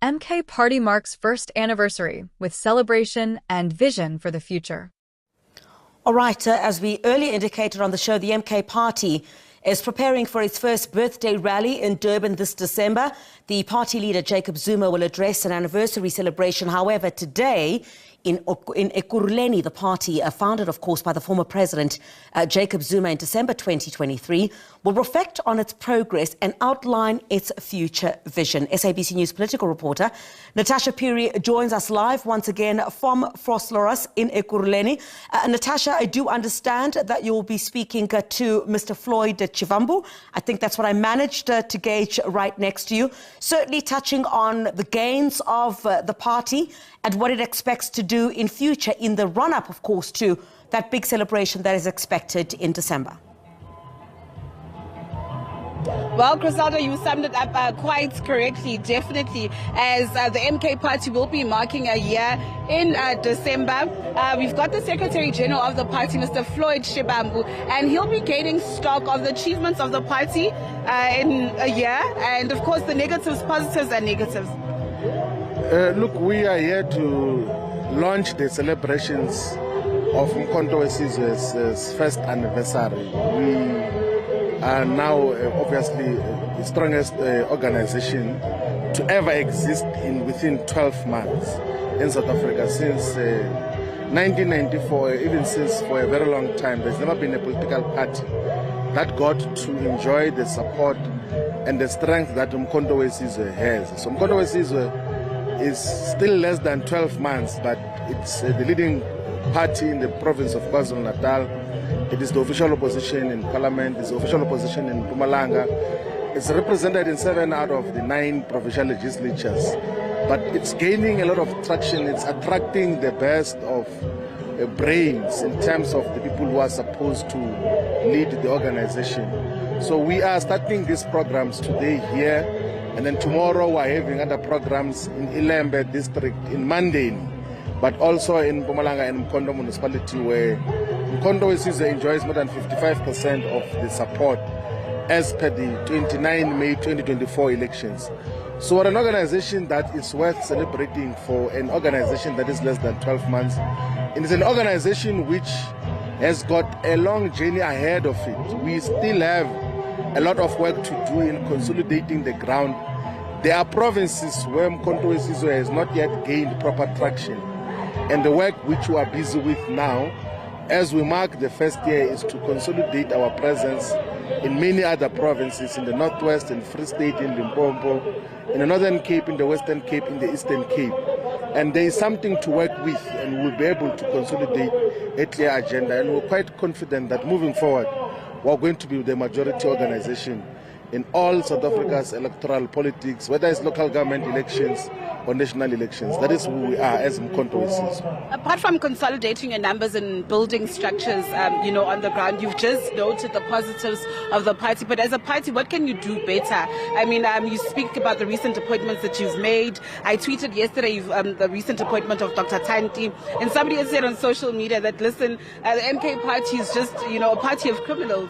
MK Party marks first anniversary with celebration and vision for the future. All right, as we earlier indicated on the show, the MK Party is preparing for its first birthday rally in Durban this December. The party leader, Jacob Zuma, will address an anniversary celebration. However, today, in Ekurhuleni, the party, founded, of course, by the former president, Jacob Zuma, in December 2023, will reflect on its progress and outline its future vision. SABC News political reporter Natasha Puri joins us live once again from Frosloras in Ekurhuleni. Natasha, I do understand that you will be speaking to Mr. Floyd Shivambu. I think that's what I managed to gauge right next to you. Certainly touching on the gains of the party and what it expects to do in future in the run-up, of course, to that big celebration that is expected in December. Well, Griselda, you summed it up quite correctly, definitely, as the MK Party will be marking a year in December. We've got the Secretary General of the party, Mr. Floyd Shivambu, and he'll be gaining stock of the achievements of the party in a year, and of course the negatives, positives and negatives. Look, we are here to launch the celebrations of Mkhonto weSizwe's first anniversary. We are now obviously the strongest organization to ever exist within 12 months in South Africa since 1994, even since for a very long time. There's never been a political party that got to enjoy the support and the strength that Mkhonto weSizwe has. So Mkhonto weSizwe is still less than 12 months, but it's the leading party in the province of KwaZulu-Natal. It is the official opposition in parliament, it's the official opposition in Mpumalanga. It's represented in 7 out of the 9 provincial legislatures. But it's gaining a lot of traction. It's attracting the best of brains in terms of the people who are supposed to lead the organization. So we are starting these programs today here, and then tomorrow we're having other programs in Ilembe district, in Mandeni, but also in Mpumalanga and Mkhonto municipality, where Mkhonto weSizwe enjoys more than 55% of the support as per the 29 May 2024 elections. So we're an organization that is worth celebrating for an organization that is less than 12 months. It is an organization which has got a long journey ahead of it. We still have a lot of work to do in consolidating the ground. There are provinces where Mkhonto weSizwe has not yet gained proper traction. And the work which we are busy with now, as we mark the first year, is to consolidate our presence in many other provinces, in the Northwest, in Free State, in Limpopo, in the Northern Cape, in the Western Cape, in the Eastern Cape. And there is something to work with, and we'll be able to consolidate a clear agenda. And we're quite confident that moving forward, we're going to be the majority organization in all South Africa's electoral politics, whether it's local government elections or national elections. That is who we are as Mkhonto weSizwe. Apart from consolidating your numbers and building structures, on the ground, you've just noted the positives of the party. But as a party, what can you do better? I mean, you speak about the recent appointments that you've made. I tweeted yesterday the recent appointment of Dr. Tanti, and somebody had said on social media that, listen, the MK party is just, a party of criminals,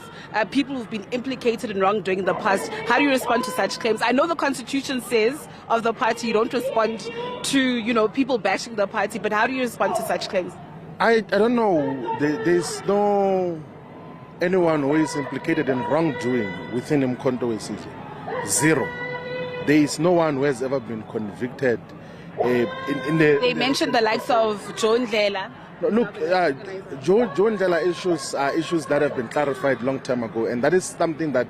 people who've been implicated in wrongdoing in the past. How do you respond to such claims? I know the Constitution says of the party you don't respond to, people bashing the party, but how do you respond to such claims? I don't know. There's no anyone who is implicated in wrongdoing within Mkhonto weSizwe. Zero. There is no one who has ever been convicted. They mentioned the likes of John Ndlela. Look, John Ndlela issues are issues that have been clarified long time ago, and that is something that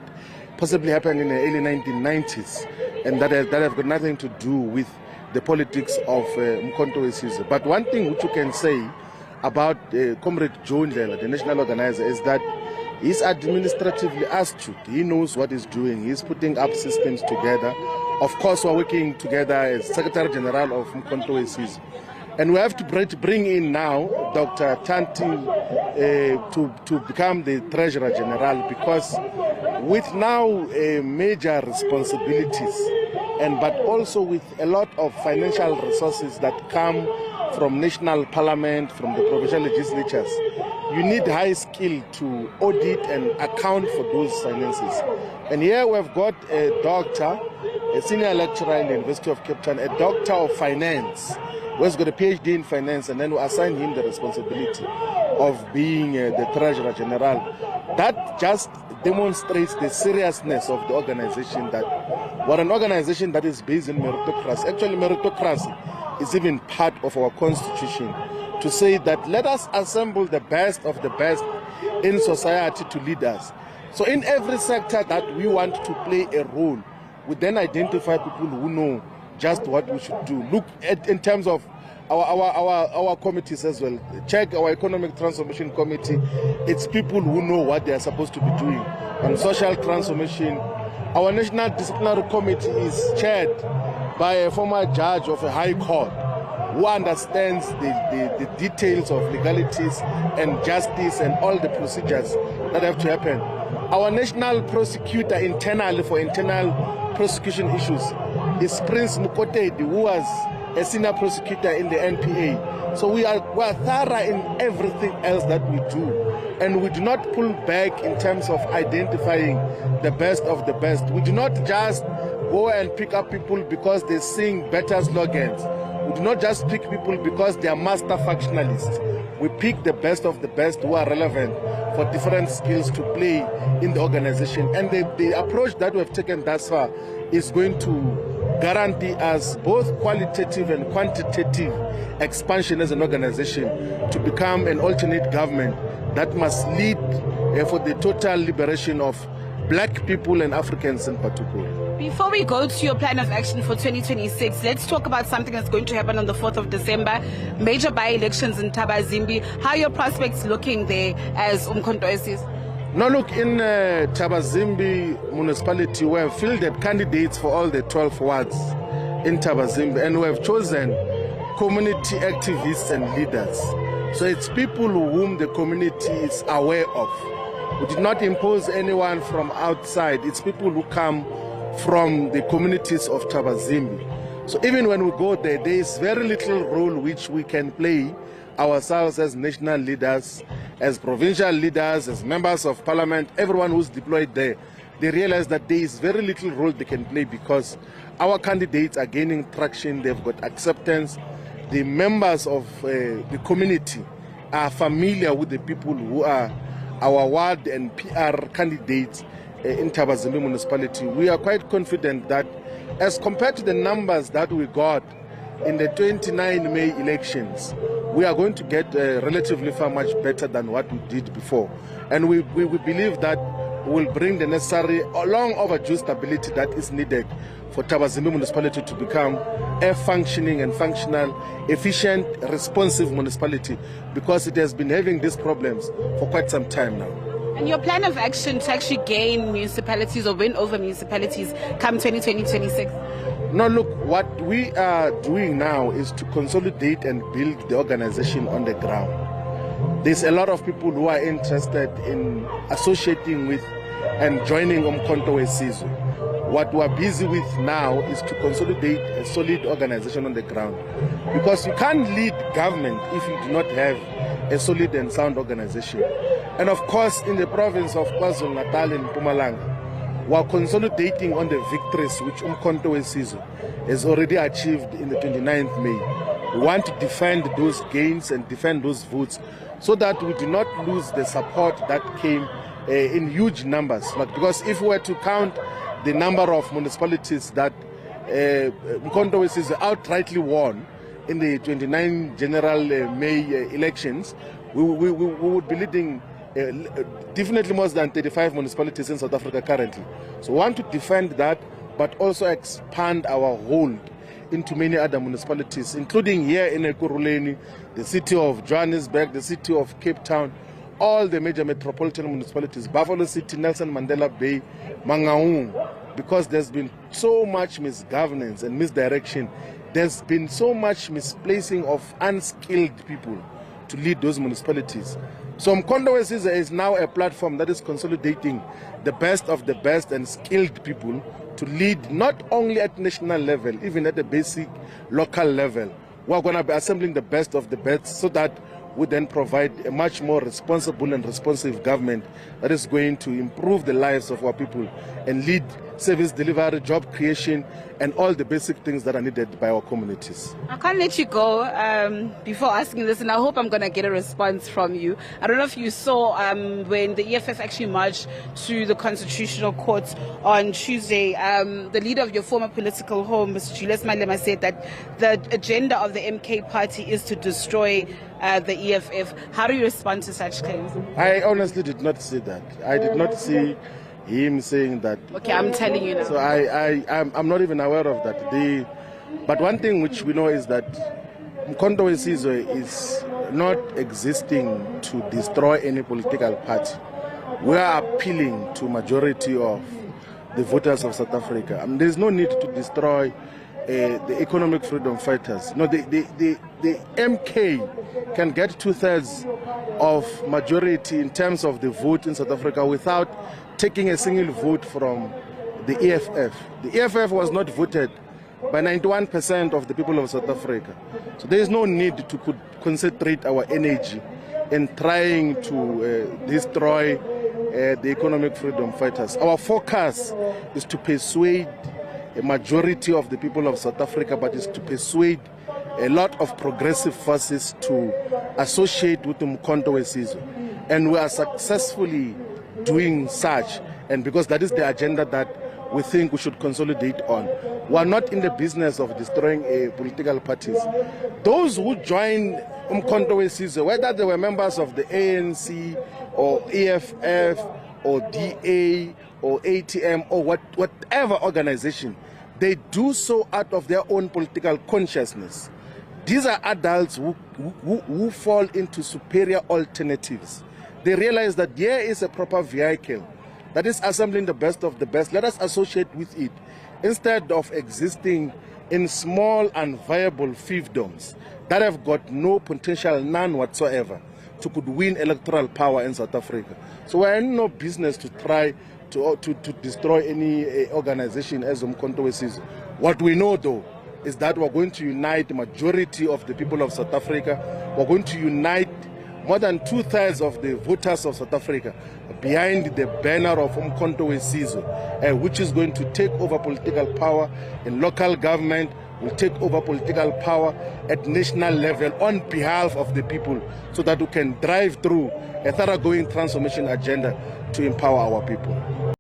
possibly happened in the early 1990s, and that have got nothing to do with the politics of Mkhonto weSizwe. But one thing which you can say about Comrade John Ndlela, the national organizer, is that he's administratively astute. He knows what he's doing. He's putting up systems together. Of course, we're working together as Secretary General of Mkhonto weSizwe. And we have to bring in now Dr. Tanti to become the Treasurer General, because with now major responsibilities, but also with a lot of financial resources that come from national parliament, from the provincial legislatures, you need high skill to audit and account for those finances. And here we've got a doctor a senior lecturer in the University of Cape Town, a doctor of finance, who has got a PhD in finance, and then we assign him the responsibility of being the Treasurer General. That just demonstrates the seriousness of the organization, that we're an organization that is based in meritocracy. Actually, meritocracy is even part of our constitution, to say that let us assemble the best of the best in society to lead us. So in every sector that we want to play a role, we then identify people who know just what we should do. Look at, in terms of our committees as well. Check our Economic Transformation Committee. It's people who know what they are supposed to be doing. On social transformation, our National Disciplinary Committee is chaired by a former judge of a high court who understands the details of legalities and justice and all the procedures that have to happen. Our national prosecutor internally for internal prosecution issues is Prince Mukotedi, who was a senior prosecutor in the NPA. So we are thorough in everything else that we do. And we do not pull back in terms of identifying the best of the best. We do not just go and pick up people because they sing better slogans. We do not just pick people because they are master functionalists. We pick the best of the best who are relevant for different skills to play in the organization. And the approach that we have taken thus far is going to guarantee us both qualitative and quantitative expansion as an organization to become an alternate government that must lead for the total liberation of black people and Africans in particular. Before we go to your plan of action for 2026, let's talk about something that's going to happen on the 4th of December, major by-elections in Thabazimbi. How are your prospects looking there as Umkhonto sees? Now look, in Thabazimbi municipality, we have fielded candidates for all the 12 wards in Thabazimbi, and we have chosen community activists and leaders. So it's people whom the community is aware of. We did not impose anyone from outside. It's people who come from the communities of Thabazimbi. So even when we go there, there is very little role which we can play ourselves as national leaders, as provincial leaders, as members of parliament, everyone who's deployed there. They realize that there is very little role they can play because our candidates are gaining traction, they've got acceptance. The members of the community are familiar with the people who are our ward and PR candidates in Thabazimbi municipality. We are quite confident that as compared to the numbers that we got in the 29 May elections, we are going to get relatively far much better than what we did before. And we believe that we will bring the necessary long overdue stability that is needed for Thabazimbi municipality to become a functioning and functional, efficient, responsive municipality, because it has been having these problems for quite some time now. And your plan of action to actually gain municipalities or win over municipalities come 2020-2026? Now look, what we are doing now is to consolidate and build the organization on the ground. There's a lot of people who are interested in associating with and joining Umkhonto Sizwe. What we are busy with now is to consolidate a solid organization on the ground. Because you can't lead government if you do not have a solid and sound organization. And of course, in the province of KwaZulu-Natal and Mpumalanga, we are consolidating on the victories which Umkhonto Sizwe has already achieved in the 29th May. We want to defend those gains and defend those votes so that we do not lose the support that came in huge numbers. Because if we were to count the number of municipalities that Umkhonto Sizwe outrightly won in the 29 general May elections, we would be leading definitely more than 35 municipalities in South Africa currently. So we want to defend that, but also expand our hold into many other municipalities, including here in Ekurhuleni, the city of Johannesburg, the city of Cape Town, all the major metropolitan municipalities, Buffalo City, Nelson Mandela Bay, Mangaung, because there's been so much misgovernance and misdirection. There's been so much misplacing of unskilled people to lead those municipalities. So Umkhonto Sizwe is now a platform that is consolidating the best of the best and skilled people to lead not only at national level, even at the basic local level. We're going to be assembling the best of the best so that we then provide a much more responsible and responsive government that is going to improve the lives of our people and lead service delivery, job creation, and all the basic things that are needed by our communities. I can't let you go before asking this, and I hope I'm going to get a response from you. I don't know if you saw when the EFF actually marched to the Constitutional Court on Tuesday, the leader of your former political home, Mr. Julius Malema, said that the agenda of the MK party is to destroy the EFF. How do you respond to such claims? I honestly did not see that. I did not see him saying that. Okay, I'm telling you now. So I'm not even aware of that. But one thing which we know is that Mkhonto Wesizwe is not existing to destroy any political party. We are appealing to majority of the voters of South Africa. There's no need to destroy the economic freedom fighters. No, the MK can get 2/3 of majority in terms of the vote in South Africa without taking a single vote from the EFF. The EFF was not voted by 91% of the people of South Africa. So there is no need to concentrate our energy in trying to destroy the economic freedom fighters. Our focus is to persuade a majority of the people of South Africa, but is to persuade a lot of progressive forces to associate with Mkhonto Wesizwe. And we are successfully doing such, and because that is the agenda that we think we should consolidate on. We are not in the business of destroying political parties. Those who join Mkhonto Wesizwe, whether they were members of the ANC or EFF or DA or ATM or whatever organization, they do so out of their own political consciousness. These are adults who fall into superior alternatives. They realize that here is a proper vehicle that is assembling the best of the best. Let us associate with it instead of existing in small and viable fiefdoms that have got no potential, none whatsoever, to could win electoral power in South Africa. So we're in no business to try to destroy any organization as Mkhonto Wesizwe. What we know though is that we're going to unite the majority of the people of South Africa. We're going to unite more than 2/3 of the voters of South Africa behind the banner of Mkhonto Wesizwe, which is going to take over political power in local government, will take over political power at national level on behalf of the people, so that we can drive through a thoroughgoing transformation agenda to empower our people.